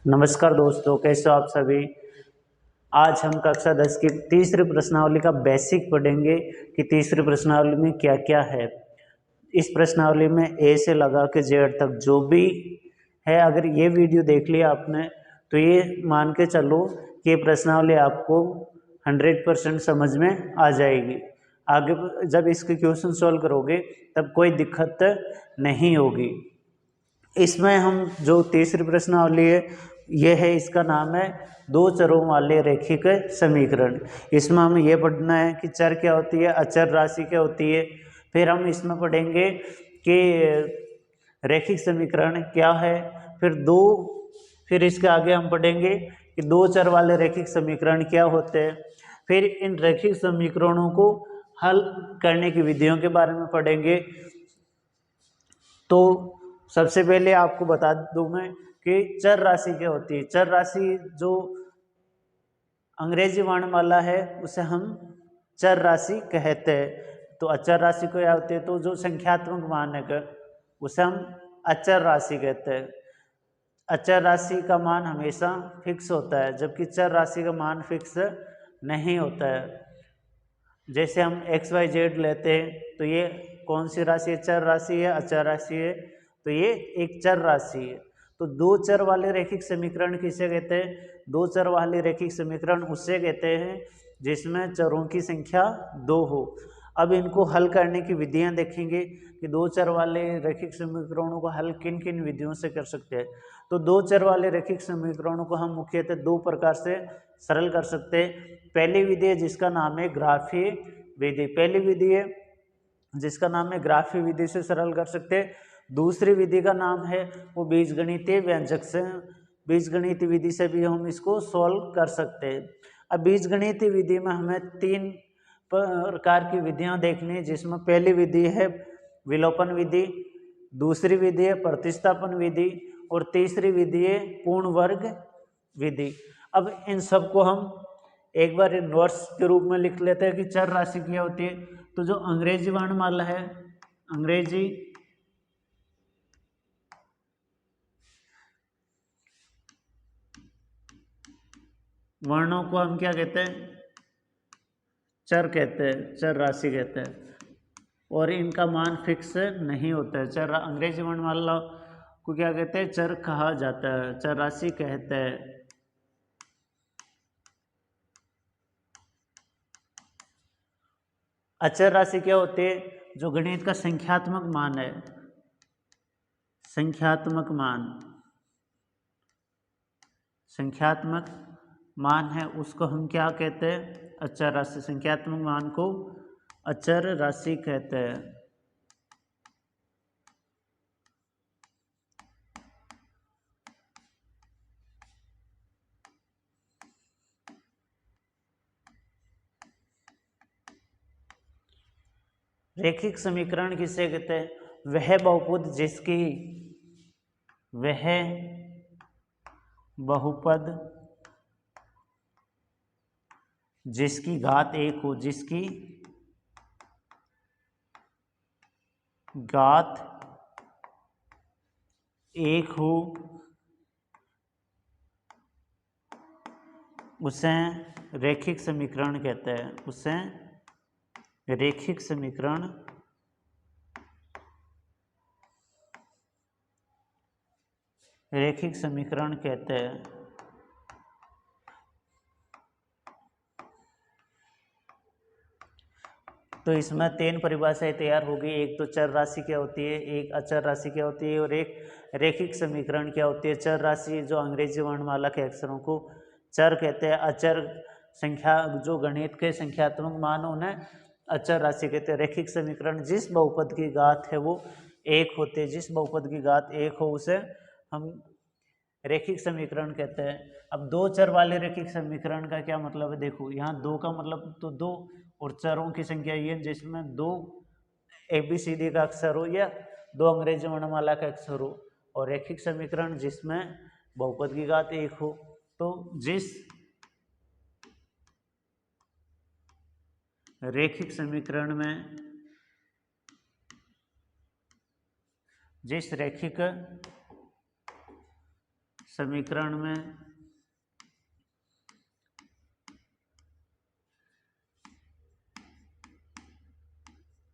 नमस्कार दोस्तों, कैसे हो आप सभी। आज हम कक्षा 10 की तीसरी प्रश्नावली का बेसिक पढ़ेंगे कि तीसरी प्रश्नावली में क्या क्या है। इस प्रश्नावली में ए से लगा के जेड तक जो भी है, अगर ये वीडियो देख लिया आपने तो ये मान के चलो कि ये प्रश्नावली आपको 100% समझ में आ जाएगी। आगे जब इसके क्वेश्चन सॉल्व करोगे तब कोई दिक्कत नहीं होगी। इसमें हम जो तीसरी प्रश्नावली है ये है, इसका नाम है दो चरों वाले रैखिक समीकरण। इसमें हमें यह पढ़ना है कि चर क्या होती है, अचर राशि क्या होती है। फिर हम इसमें पढ़ेंगे कि रैखिक समीकरण क्या है। फिर इसके आगे हम पढ़ेंगे कि दो चर वाले रैखिक समीकरण क्या होते हैं। फिर इन रैखिक समीकरणों को हल करने की विधियों के बारे में पढ़ेंगे। तो सबसे पहले आपको बता दूं मैं कि चर राशि क्या होती है। चर राशि जो अंग्रेजी वर्णमाला है उसे हम चर राशि कहते हैं। तो अचर राशि को क्या होती है, तो जो संख्यात्मक मान है उसे हम अचर राशि कहते हैं। अचर राशि का मान हमेशा फिक्स होता है, जबकि चर राशि का मान फिक्स नहीं होता है। जैसे हम XYZ लेते हैं तो ये कौन सी राशि है, चर राशि है, अचर राशि है। तो ये एक चर राशि है। तो दो चर वाले रैखिक समीकरण किसे कहते हैं, दो चर वाले रैखिक समीकरण उसे कहते हैं जिसमें चरों की संख्या दो हो। अब इनको हल करने की विधियां देखेंगे कि दो चर वाले रैखिक समीकरणों को हल किन किन विधियों से कर सकते हैं। तो दो चर वाले रैखिक समीकरणों को हम मुख्यतः दो प्रकार से सरल कर सकते हैं। पहली विधि है जिसका नाम है ग्राफीय विधि। पहली विधि है जिसका नाम है ग्राफीय विधि से सरल कर सकते हैं। दूसरी विधि का नाम है वो बीजगणितीय व्यंजक से, बीजगणितीय विधि से भी हम इसको सॉल्व कर सकते हैं। अब बीजगणितीय विधि में हमें तीन प्रकार की विधियां देखनी है, जिसमें पहली विधि है विलोपन विधि, दूसरी विधि है प्रतिस्थापन विधि और तीसरी विधि है पूर्ण वर्ग विधि। अब इन सबको हम एक बार नोट्स के रूप में लिख लेते हैं कि चर राशि क्या होती है। तो जो अंग्रेजी वर्णमाला है, अंग्रेजी वर्णों को हम क्या कहते हैं, चर कहते हैं, चर राशि कहते हैं। और इनका मान फिक्स नहीं होता है। चर अंग्रेजी वर्णमाला को क्या कहते हैं, चर कहा जाता है, चर राशि कहते हैं। अचर राशि क्या होती है, जो गणित का संख्यात्मक मान है, संख्यात्मक मान, संख्यात्मक मान है उसको हम क्या कहते हैं, अचर राशि। संख्यात्मक मान को अचर राशि कहते हैं। रैखिक समीकरण किसे कहते हैं, वह बहुपद जिसकी, वह बहुपद जिसकी घात एक हो, जिसकी घात एक हो, उसे रैखिक समीकरण कहते हैं, उसे रैखिक समीकरण रैखिक समीकरण कहते हैं। तो इसमें तीन परिभाषाएं तैयार होगी। एक तो चर राशि क्या होती है, एक अचर राशि क्या होती है और एक रैखिक समीकरण क्या होती है। चर राशि जो अंग्रेजी वर्णमाला के अक्षरों को चर कहते हैं। अचर संख्या जो गणित के संख्यात्मक मान उन्हें अचर राशि कहते हैं। रैखिक समीकरण जिस बहुपद की घात है वो एक होती है, जिस बहुपद की घात एक हो उसे हम रैखिक समीकरण कहते हैं। अब दो चर वाले रैखिक समीकरण का क्या मतलब है, देखो यहाँ दो का मतलब तो दो और चरों की संख्या ये जिसमें दो ABCD का अक्षर हो या दो अंग्रेजी वर्णमाला का अक्षर हो, और रैखिक समीकरण जिसमें बहुपद की घात एक हो। तो जिस रैखिक समीकरण में, जिस रैखिक समीकरण में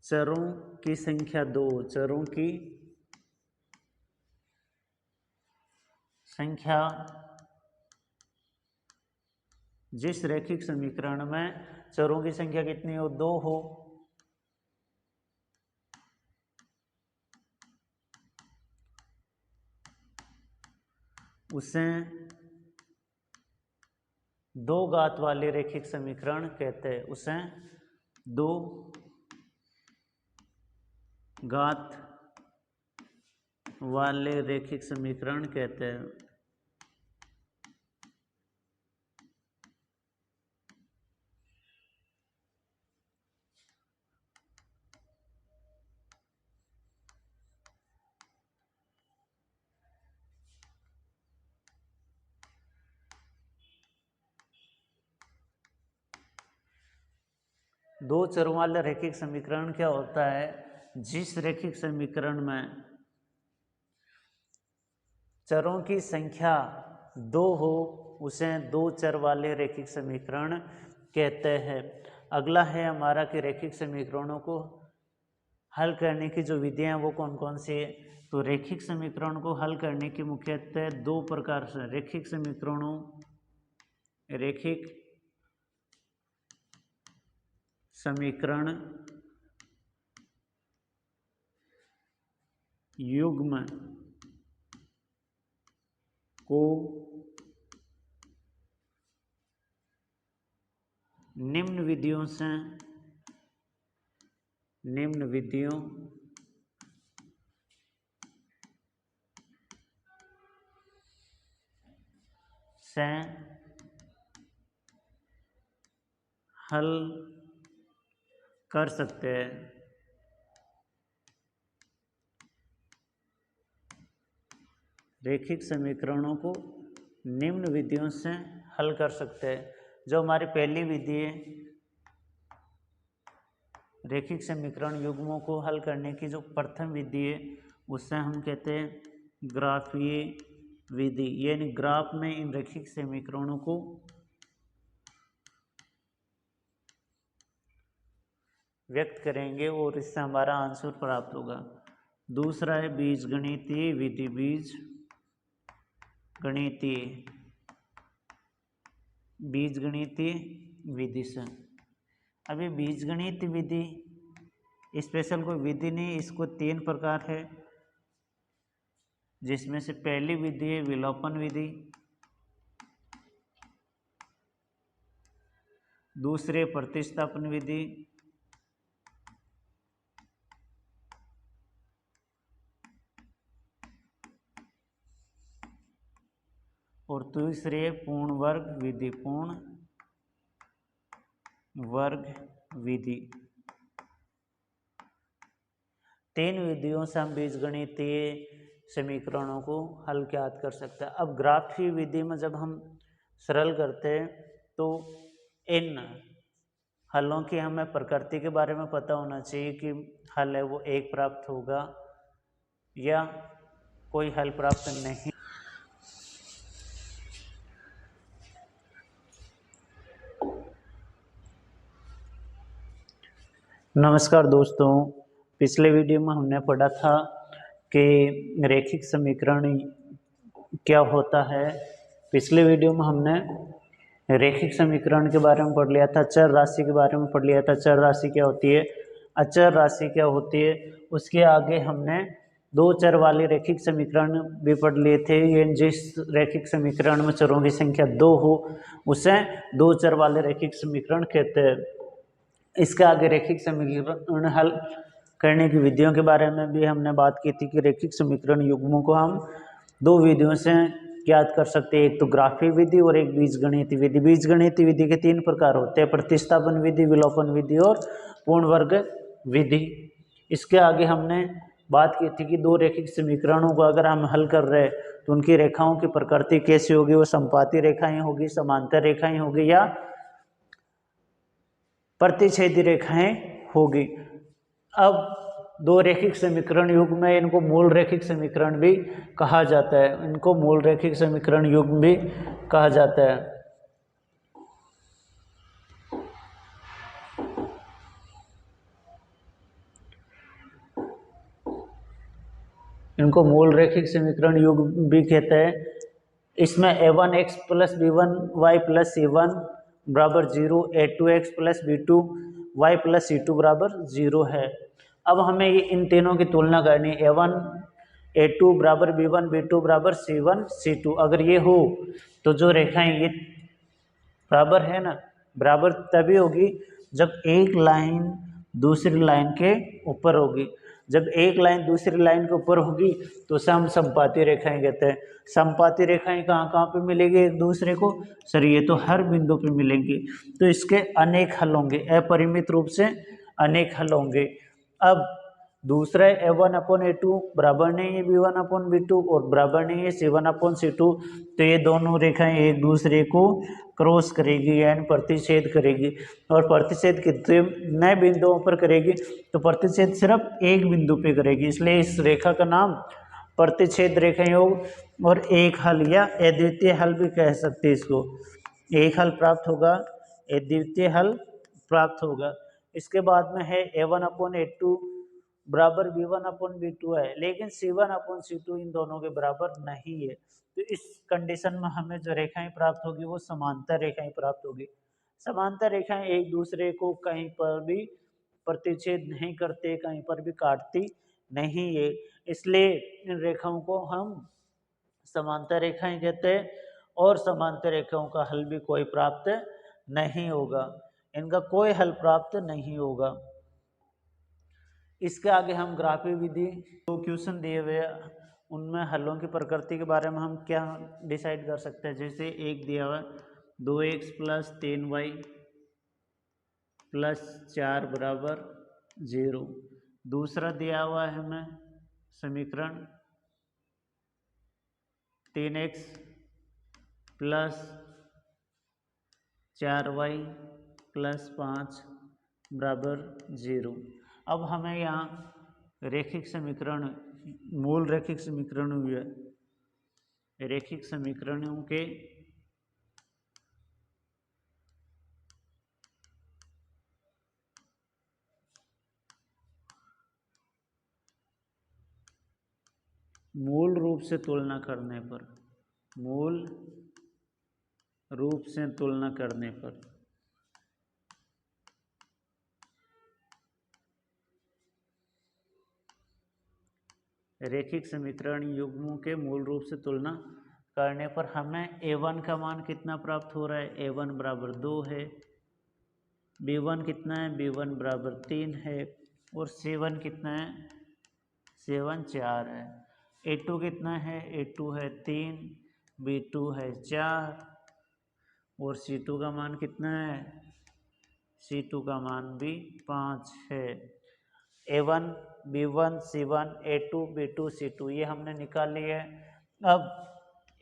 चरों की संख्या 2, चरों की संख्या जिस रैखिक समीकरण में चरों की संख्या कितनी हो, 2 हो, उसे 2 घात वाले रैखिक समीकरण कहते हैं। उसे 2 घात वाले रैखिक समीकरण कहते हैं। दो चरों वाला रैखिक समीकरण क्या होता है, जिस रैखिक समीकरण में चरों की संख्या 2 हो उसे 2 चर वाले रैखिक समीकरण कहते हैं। अगला है हमारा कि रैखिक समीकरणों को हल करने की जो विधियां हैं वो कौन कौन सी है। तो रैखिक समीकरण को हल करने की मुख्यतः 2 प्रकार से रैखिक समीकरण युग्म को निम्न विधियों से हल कर सकते हैं। रैखिक समीकरणों को निम्न विधियों से हल कर सकते हैं। जो हमारी पहली विधि है रैखिक समीकरण युग्मों को हल करने की, जो प्रथम विधि है उससे हम कहते हैं ग्राफीय विधि, यानी ग्राफ में इन रैखिक समीकरणों को व्यक्त करेंगे और इससे हमारा आंसर प्राप्त होगा। दूसरा है बीजगणितीय विधि, बीजगणितीय विधि से। अभी बीजगणितीय विधि स्पेशल कोई विधि नहीं, इसको 3 प्रकार है, जिसमें से पहली विधि है विलोपन विधि, दूसरे प्रतिस्थापन विधि, और तीसरे पूर्ण वर्ग विधि। 3 विधियों से हम बीजगणितीय समीकरणों को हल ज्ञात कर सकते हैं। अब ग्राफीय विधि में जब हम सरल करते हैं तो इन हलों की हमें प्रकृति के बारे में पता होना चाहिए कि हल है वो एक प्राप्त होगा या कोई हल प्राप्त नहीं। नमस्कार दोस्तों, पिछले वीडियो में हमने पढ़ा था कि रैखिक समीकरण क्या होता है। पिछले वीडियो में हमने रैखिक समीकरण के बारे में पढ़ लिया था, चर राशि के बारे में पढ़ लिया था, चर राशि क्या होती है, अचर राशि क्या होती है। उसके आगे हमने 2 चर वाले रैखिक समीकरण भी पढ़ लिए थे। ये जिस रैखिक समीकरण में चरों की संख्या 2 हो उसे 2 चर वाले रैखिक समीकरण कहते हैं। इसके आगे रैखिक समीकरण हल करने की विधियों के बारे में भी हमने बात की थी कि रैखिक समीकरण युग्मों को हम 2 विधियों से ज्ञात कर सकते हैं, एक तो ग्राफीय विधि और एक बीजगणितीय विधि। बीजगणितीय विधि के 3 प्रकार होते हैं, प्रतिस्थापन विधि, विलोपन विधि और पूर्ण वर्ग विधि। इसके आगे हमने बात की थी कि 2 रैखिक समीकरणों को अगर हम हल कर रहे हैं तो उनकी रेखाओं की प्रकृति कैसी होगी, वो समपाती रेखाएं होगी, समांतर रेखाएं होगी या प्रतिच्छेदी रेखाएं होगी। अब दो रेखिक समीकरण युग्म है, इनको मूल रेखिक समीकरण भी कहा जाता है, इनको मूल रेखिक समीकरण युग्म भी कहा जाता है। इनको मूल रेखिक समीकरण युग्म भी कहते हैं। इसमें a1x plus b1y plus c1 बराबर 0, a2x plus b2y plus c2 बराबर 0 है। अब हमें ये इन तीनों की तुलना करनी है, a1 a2 बराबर b1 b2 बराबर c1 c2। अगर ये हो तो जो रेखाएं ये बराबर है ना, बराबर तभी होगी जब एक लाइन दूसरी लाइन के ऊपर होगी। जब एक लाइन दूसरी लाइन के ऊपर होगी तो उसे हम समपाती रेखाएं कहते हैं। समपाती रेखाएं कहाँ कहाँ पे मिलेंगी एक दूसरे को? सर ये तो हर बिंदु पे मिलेंगी। तो इसके अनेक हल होंगे, अपरिमित रूप से अनेक हल होंगे। अब दूसरा है a1/a2 बराबर नहीं है b1/b2 और बराबर नहीं है c1/c2। तो ये दोनों रेखाएं एक दूसरे को क्रॉस करेगी यानी प्रतिच्छेद करेगी, और प्रतिच्छेद कितने नए बिंदुओं पर करेगी? तो प्रतिच्छेद सिर्फ एक बिंदु पे करेगी, इसलिए इस रेखा का नाम प्रतिच्छेद रेखा योग और एक हल या अद्वितीय हल भी कह सकते हैं इसको। एक हल प्राप्त होगा, अद्वितीय हल प्राप्त होगा। इसके बाद में है a1/a2 बराबर b1/b2 है, लेकिन c1/c2 इन दोनों के बराबर नहीं है। तो इस कंडीशन में हमें जो रेखाएं प्राप्त होगी वो समांतर रेखाएं प्राप्त होगी। समांतर रेखाएं एक दूसरे को कहीं पर भी प्रतिच्छेद नहीं करते, कहीं पर भी काटती नहीं है, इसलिए इन रेखाओं को हम समांतर रेखाएं कहते हैं। और समांतर रेखाओं का हल भी कोई प्राप्त नहीं होगा, इनका कोई हल प्राप्त नहीं होगा। इसके आगे हम ग्राफी विधि दो क्वेश्चन दिए हुए उनमें हलों की प्रकृति के बारे में हम क्या डिसाइड कर सकते हैं। जैसे एक दिया हुआ 2x प्लस 3y प्लस 4 बराबर 0। दूसरा दिया हुआ है हमें समीकरण 3x प्लस 4y प्लस 5 बराबर 0। अब हमें यहाँ रेखिक समीकरण, मूल रेखिक समीकरण हुए, रेखिक समीकरणों के मूल रूप से तुलना करने पर, मूल रूप से तुलना करने पर रेखिक समीकरण युग्मों के मूल रूप से तुलना करने पर हमें a1 का मान कितना प्राप्त हो रहा है? a1 बराबर 2 है। b1 कितना है? b1 बराबर 3 है। और c1 कितना है? c1 4 है। a2 कितना है? a2 है 3, b2 है 4 और c2 का मान कितना है? c2 का मान भी 5 है। a1 b1 c1 a2 b2 c2 ये हमने निकाल लिया है। अब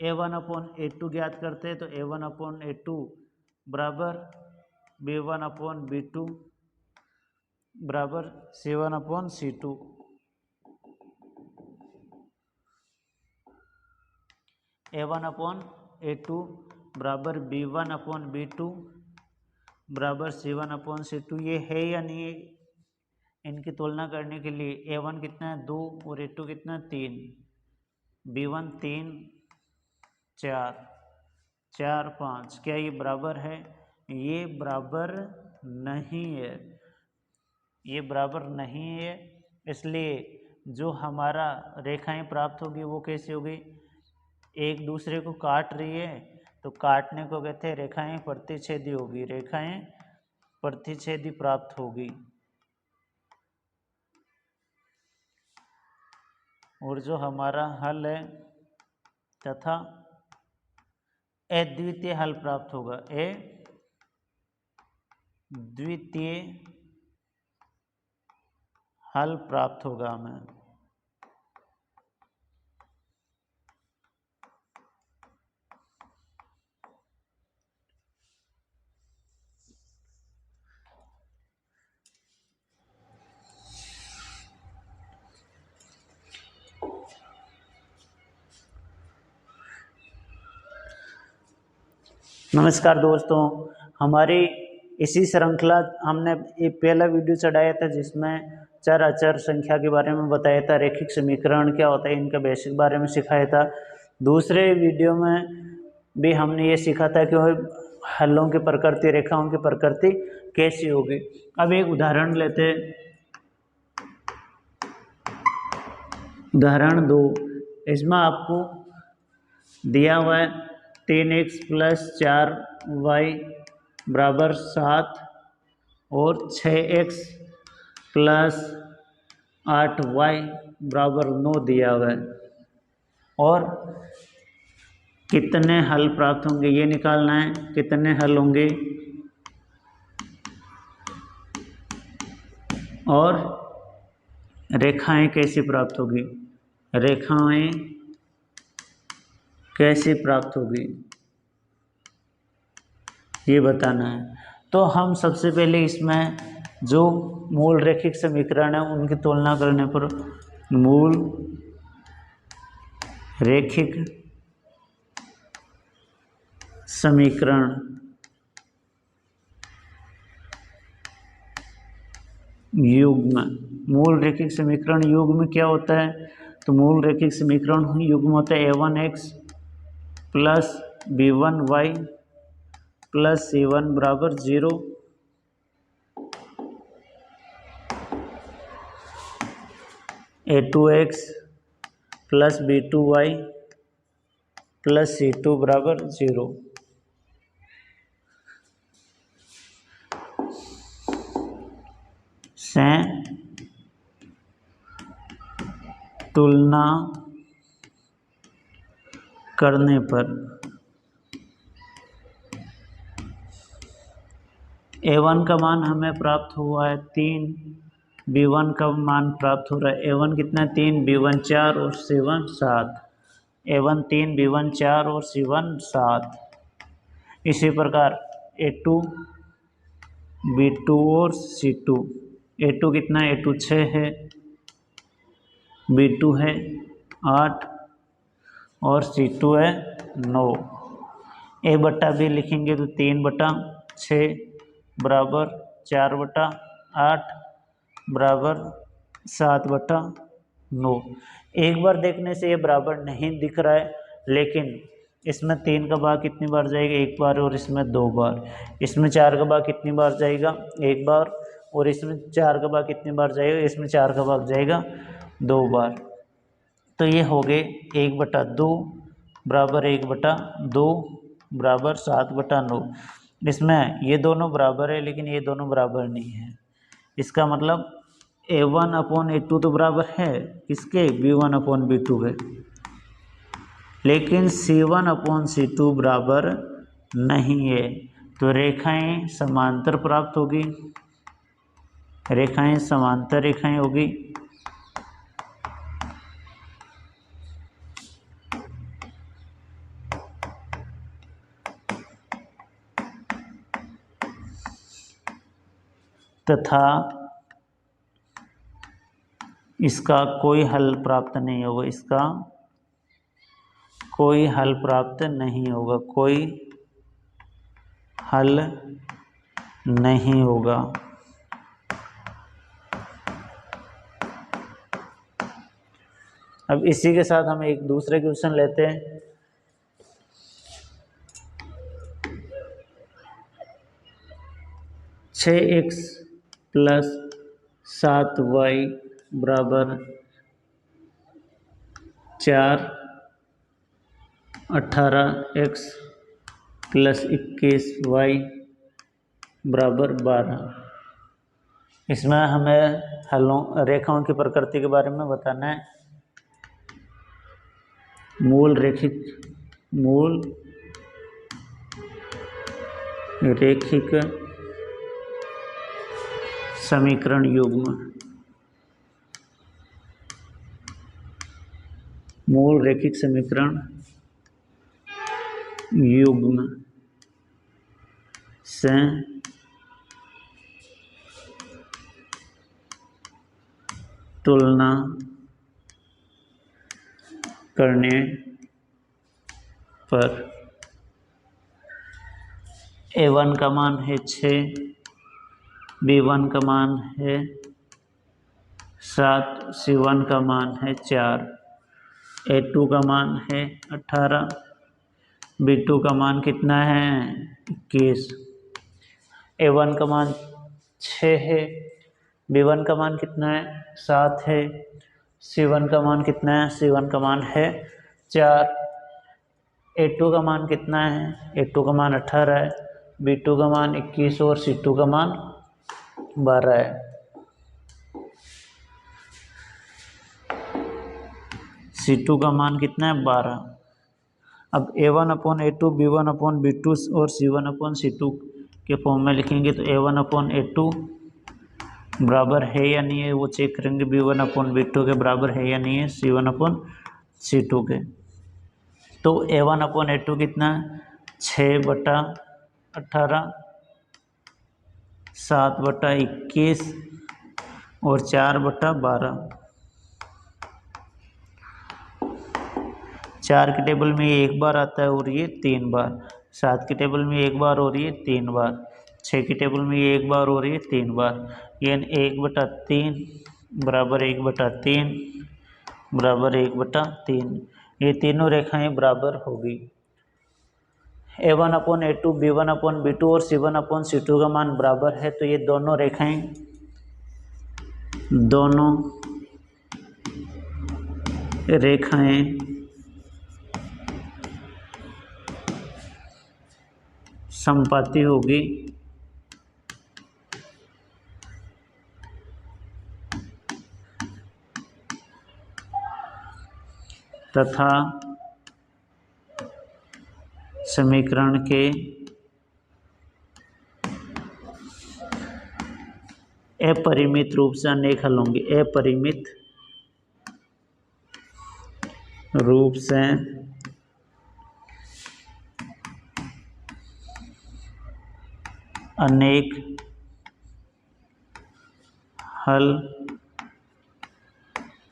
a1/a2 ज्ञात करते हैं, तो a1/a2 बराबर b1/b2 बराबर c1/c2। a1/a2 बराबर b1/b2 बराबर c1/c2। ये है या नहीं है? इनकी तुलना करने के लिए a1 कितना है? 2 और a2 कितना है? 3। b1 3 4 4 5, क्या ये बराबर है? ये बराबर नहीं है, ये बराबर नहीं है। इसलिए जो हमारा रेखाएं प्राप्त होगी वो कैसी होगी? एक दूसरे को काट रही है तो काटने को कहते हैं रेखाएं प्रतिच्छेदी होगी, रेखाएं प्रतिच्छेदी प्राप्त होगी। और जो हमारा हल है तथा अद्वितीय हल प्राप्त होगा, अद्वितीय हल प्राप्त होगा हमें। नमस्कार दोस्तों, हमारी इसी श्रृंखला हमने एक पहला वीडियो चढ़ाया था जिसमें चर अचर संख्या के बारे में बताया था, रैखिक समीकरण क्या होता है इनका बेसिक बारे में सिखाया था। दूसरे वीडियो में भी हमने ये सीखा था कि हलों की प्रकृति, रेखाओं की प्रकृति कैसी होगी। अब एक उदाहरण लेते हैं। उदाहरण 2, इसमें आपको दिया हुआ है 3x + 4y बराबर 7 और 6x + 8y बराबर 9 दिया हुआ है और कितने हल प्राप्त होंगे ये निकालना है। कितने हल होंगे और रेखाएं कैसे प्राप्त होगी, रेखाएं कैसे प्राप्त होगी ये बताना है। तो हम सबसे पहले इसमें जो मूल रैखिक समीकरण है उनकी तुलना करने पर मूल रैखिक समीकरण युग्म, मूल रैखिक समीकरण युग्म क्या होता है? तो मूल रैखिक समीकरण युग्म होता है a1x + b1y + c1 बराबर 0, a2x + b2y + c2 बराबर 0। से तुलना करने पर a1 का मान हमें प्राप्त हुआ है 3, b1 का मान प्राप्त हो रहा है a1 कितना है 3, b1 4 और c1 7। a1 3, b1 4 और c1 7। इसी प्रकार a2, b2 और c2। a2 कितना है a2 6 है, b2 है 8 और c2 है 9। a/b लिखेंगे तो 3/6 बराबर 4/8 बराबर 7/9। एक बार देखने से ये बराबर नहीं दिख रहा है, लेकिन इसमें 3 का भाग कितनी बार जाएगा? एक बार, और इसमें 2 बार। इसमें 4 का भाग कितनी बार जाएगा? एक बार, और इसमें 4 का भाग कितनी बार जाएगा? इसमें 4 का भाग जाएगा 2 बार। तो ये हो गए 1/2 बराबर 1/2 बराबर 7/9। इसमें ये दोनों बराबर है लेकिन ये दोनों बराबर नहीं है। इसका मतलब a1/a2 तो बराबर है किसके? b1/b2 है, लेकिन c1/c2 बराबर नहीं है। तो रेखाएं समांतर प्राप्त होगी, रेखाएं समांतर रेखाएं होगी। तथा इसका कोई हल प्राप्त नहीं होगा, इसका कोई हल प्राप्त नहीं होगा, कोई हल नहीं होगा। अब इसी के साथ हम एक दूसरे क्वेश्चन लेते हैं। छः x + 7y बराबर 4, 18x + 21y बराबर 12। इसमें हमें हलों रेखाओं की प्रकृति के बारे में बताना है। मूल रैखिक समीकरण युग्म, मूल रैखिक समीकरण युग्म से तुलना करने पर A1 का मान है 6, B1 का मान है 7, C1 का मान है 4, A2 का मान है 18, B2 का मान कितना है 21। A1 का मान 6 है, B1 का मान कितना है 7 है, C1 का मान कितना है, C1 का मान है 4, A2 का मान कितना है, A2 का मान 18 है, B2 का मान 21 और C2 का मान 12 है। C2 का मान कितना है 12। अब A1 upon A2, B1 upon B2 और C1 अपॉन C2 के फॉर्म में लिखेंगे तो A1 अपॉन A2 बराबर है या नहीं है वो चेक करेंगे, B1 अपॉन B2 के बराबर है या नहीं है C1 अपॉन C2 के। तो A1 अपॉन A2 कितना है 6/18, 7/21 और 4/12। 4 के टेबल में ये एक बार आता है और ये 3 बार, 7 के टेबल में एक बार और ये 3 बार, 6 के टेबल में ये एक बार और ये 3 बार, यानी 1/3 बराबर 1/3 बराबर 1/3। ये तीनों रेखाएं बराबर होगी। A1 upon A2, B1 upon B2 और C1 अपॉन C2 का मान बराबर है, तो ये दोनों रेखाएं समपाती होगी तथा समीकरण के अपरिमित रूप से अनेक हल होंगे। अपरिमित रूप से अनेक हल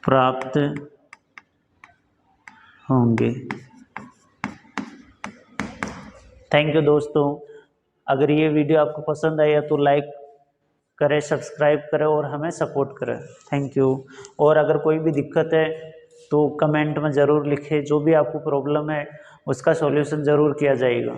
प्राप्त होंगे। थैंक यू दोस्तों। अगर ये वीडियो आपको पसंद आया तो लाइक करें, सब्सक्राइब करें और हमें सपोर्ट करें। Thank you. और अगर कोई भी दिक्कत है तो कमेंट में ज़रूर लिखें, जो भी आपको प्रॉब्लम है उसका सॉल्यूशन ज़रूर किया जाएगा।